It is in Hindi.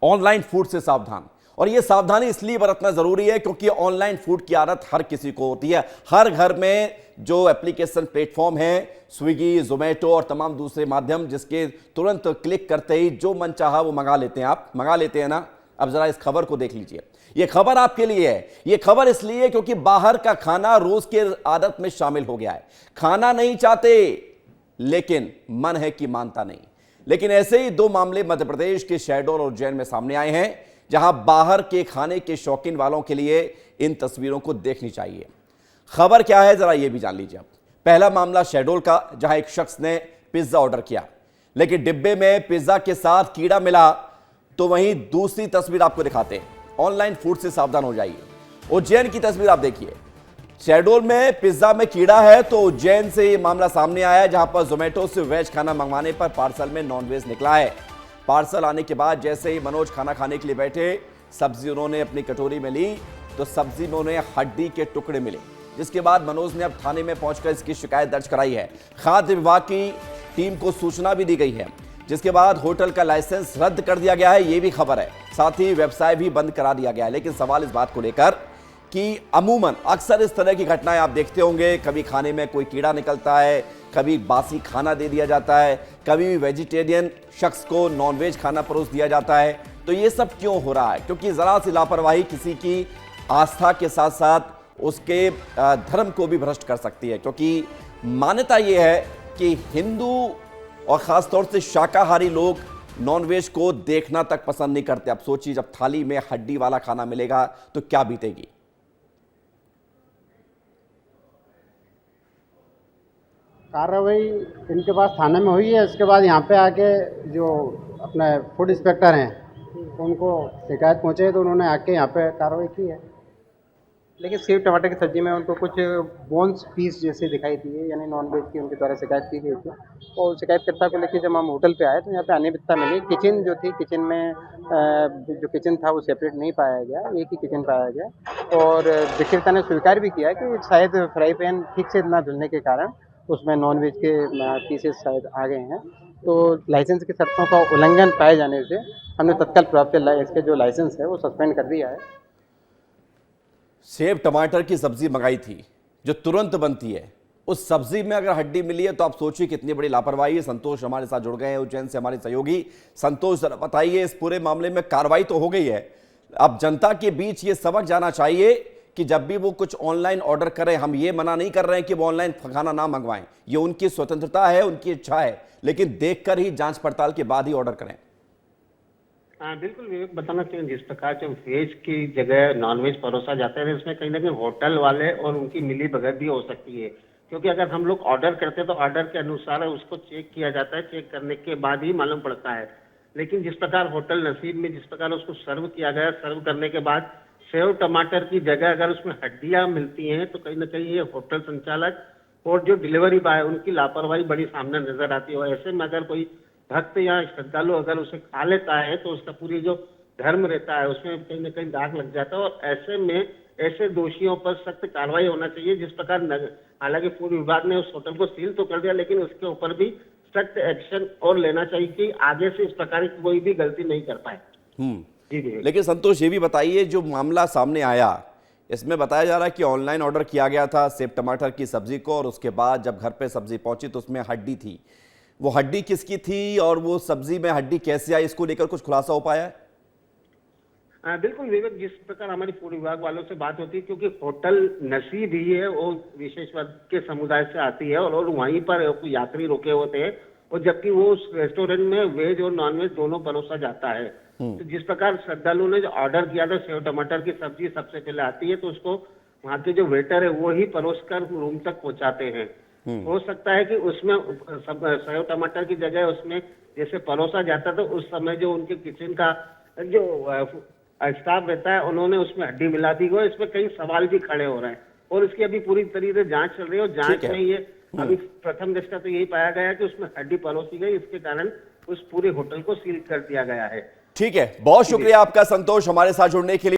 ऑनलाइन फूड से सावधान। और यह सावधानी इसलिए बरतना जरूरी है क्योंकि ऑनलाइन फूड की आदत हर किसी को होती है। हर घर में जो एप्लीकेशन प्लेटफॉर्म है, स्विगी, जोमेटो और तमाम दूसरे माध्यम, जिसके तुरंत क्लिक करते ही जो मन चाहा वो मंगा लेते हैं। आप मंगा लेते हैं ना। अब जरा इस खबर को देख लीजिए। यह खबर आपके लिए है। यह खबर इसलिए क्योंकि बाहर का खाना रोज के आदत में शामिल हो गया है। खाना नहीं चाहते लेकिन मन है कि मानता नहीं। लेकिन ऐसे ही दो मामले मध्य प्रदेश के शहडोल और उज्जैन में सामने आए हैं, जहां बाहर के खाने के शौकीन वालों के लिए इन तस्वीरों को देखनी चाहिए। खबर क्या है जरा यह भी जान लीजिए। पहला मामला शहडोल का, जहां एक शख्स ने पिज्जा ऑर्डर किया लेकिन डिब्बे में पिज्जा के साथ कीड़ा मिला। तो वहीं दूसरी तस्वीर आपको दिखाते हैं। ऑनलाइन फूड से सावधान हो जाइए। उज्जैन की तस्वीर आप देखिए। शहडोल में पिज्जा में कीड़ा है तो उज्जैन से यह मामला सामने आया है, जहां पर जोमेटो से वेज खाना मंगवाने पर पार्सल में नॉनवेज निकला है। पार्सल आने के बाद जैसे ही मनोज खाना खाने के लिए बैठे, सब्जी उन्होंने अपनी कटोरी में ली तो सब्जी में उन्हें हड्डी के टुकड़े मिले, जिसके बाद मनोज ने अब थाने में पहुंचकर इसकी शिकायत दर्ज कराई है। खाद्य विभाग की टीम को सूचना भी दी गई है, जिसके बाद होटल का लाइसेंस रद्द कर दिया गया है, यह भी खबर है। साथ ही व्यवसाय भी बंद करा दिया गया है। लेकिन सवाल इस बात को लेकर कि अमूमन अक्सर इस तरह की घटनाएं आप देखते होंगे, कभी खाने में कोई कीड़ा निकलता है, कभी बासी खाना दे दिया जाता है, कभी वेजिटेरियन शख्स को नॉनवेज खाना परोस दिया जाता है। तो ये सब क्यों हो रहा है? क्योंकि जरा सी लापरवाही किसी की आस्था के साथ साथ उसके धर्म को भी भ्रष्ट कर सकती है। क्योंकि मान्यता यह है कि हिंदू और खासतौर से शाकाहारी लोग नॉनवेज को देखना तक पसंद नहीं करते। अब सोचिए जब थाली में हड्डी वाला खाना मिलेगा तो क्या बीतेगी। कार्रवाई इनके पास थाने में हुई है। इसके बाद यहाँ पे आके जो अपने फूड इंस्पेक्टर हैं उनको शिकायत पहुँचे तो उन्होंने आके यहाँ पे कार्रवाई की है। लेकिन सेव टमाटर की सब्जी में उनको कुछ बोन्स पीस जैसे दिखाई दिए, यानी नॉनवेज की उनके द्वारा शिकायत की गई थी। और शिकायतकर्ता को लेकर जब हम होटल पे आए तो यहाँ पे अनियमितता मिली। किचन जो थी, किचन में जो किचन था वो सेपरेट नहीं पाया गया, एक ही किचन पाया गया। और विक्रेता ने स्वीकार भी किया कि शायद फ्राई पैन ठीक से ना धुलने के कारण उसमें नॉनवेज के पीसेस शायद आ गए हैं। तो लाइसेंस की शर्तों का उल्लंघन पाए जाने से हमने तत्काल प्रभाव से इसके जो लाइसेंस है वो सस्पेंड कर दिया है। सेव टमाटर की सब्जी मंगाई थी जो तुरंत बनती है, उस सब्जी में अगर हड्डी मिली है तो आप सोचिए कितनी बड़ी लापरवाही है। संतोष हमारे साथ जुड़ गए हैं उज्जैन से, हमारे सहयोगी। संतोष जरा बताइए, इस पूरे मामले में कार्रवाई तो हो गई है, अब जनता के बीच ये सबक जाना चाहिए कि जब भी वो कुछ ऑनलाइन ऑर्डर करें, हम ये मना नहीं कर रहे हैं कि वो ऑनलाइन खाना ना मंगवाएं, ये उनकी स्वतंत्रता है, उनकी इच्छा है, लेकिन देखकर ही जांच पड़ताल के बाद ही ऑर्डर करें। हाँ बिल्कुल विवेक, बताना चाहिए जिस प्रकार से वेज की जगह नॉनवेज परोसा जाता है, इसमें कहीं ना कहीं होटल वाले और उनकी मिली भगत भी हो सकती है। क्योंकि अगर हम लोग ऑर्डर करते हैं तो ऑर्डर के अनुसार उसको चेक किया जाता है, चेक करने के बाद ही मालूम पड़ता है। लेकिन जिस प्रकार होटल नसीब में जिस प्रकार उसको सर्व किया गया, सर्व करने के बाद सेव टमाटर की जगह अगर उसमें हड्डियां मिलती हैं तो कहीं ना कहीं ये होटल संचालक और जो डिलीवरी बॉय उनकी लापरवाही बड़ी सामने नजर आती है। और ऐसे में अगर कोई भक्त या श्रद्धालु अगर उसे खा लेता है तो उसका पूरी जो धर्म रहता है उसमें कहीं ना कहीं दाग लग जाता है। और ऐसे में ऐसे दोषियों पर सख्त कार्रवाई होना चाहिए। जिस प्रकार हालांकि फूड विभाग ने उस होटल को सील तो कर दिया, लेकिन उसके ऊपर भी सख्त एक्शन और लेना चाहिए कि आगे से इस प्रकार की कोई भी गलती नहीं कर पाए। जी। लेकिन संतोष ये भी बताइए, जो मामला सामने आया इसमें बताया जा रहा है कि ऑनलाइन ऑर्डर किया गया था सेव टमाटर की सब्जी को, और उसके बाद जब घर पे सब्जी पहुंची तो उसमें हड्डी थी। वो हड्डी किसकी थी और वो सब्जी में हड्डी कैसे आई, इसको लेकर कुछ खुलासा हो पाया है? बिल्कुल विवेक, जिस प्रकार हमारी फूड विभाग वालों से बात होती है, क्योंकि होटल नसीब ही है वो विशेष वर्ग के समुदाय से आती है और वहीं पर यात्री रुके होते हैं, और जबकि वो उस रेस्टोरेंट में वेज और नॉनवेज दोनों परोसा जाता है। तो जिस प्रकार श्रद्धालु ने जो ऑर्डर किया था सेव टमाटर की सब्जी सबसे पहले आती है, तो उसको वहाँ के जो वेटर है वो ही परोस कर रूम तक पहुँचाते हैं। हो सकता है कि उसमें सेव टमाटर की जगह उसमें जैसे परोसा जाता था उस समय जो उनके किचन का जो स्टाफ रहता है उन्होंने उसमें हड्डी मिला दी हो। इसमें कई सवाल भी खड़े हो रहे हैं और इसकी अभी पूरी तरीके से जांच चल रही है। और जांच में ये अभी प्रथम दृष्टया तो यही पाया गया है कि उसमें हड्डी परोसी गई, इसके कारण उस पूरे होटल को सील कर दिया गया है। ठीक है, बहुत शुक्रिया आपका संतोष हमारे साथ जुड़ने के लिए।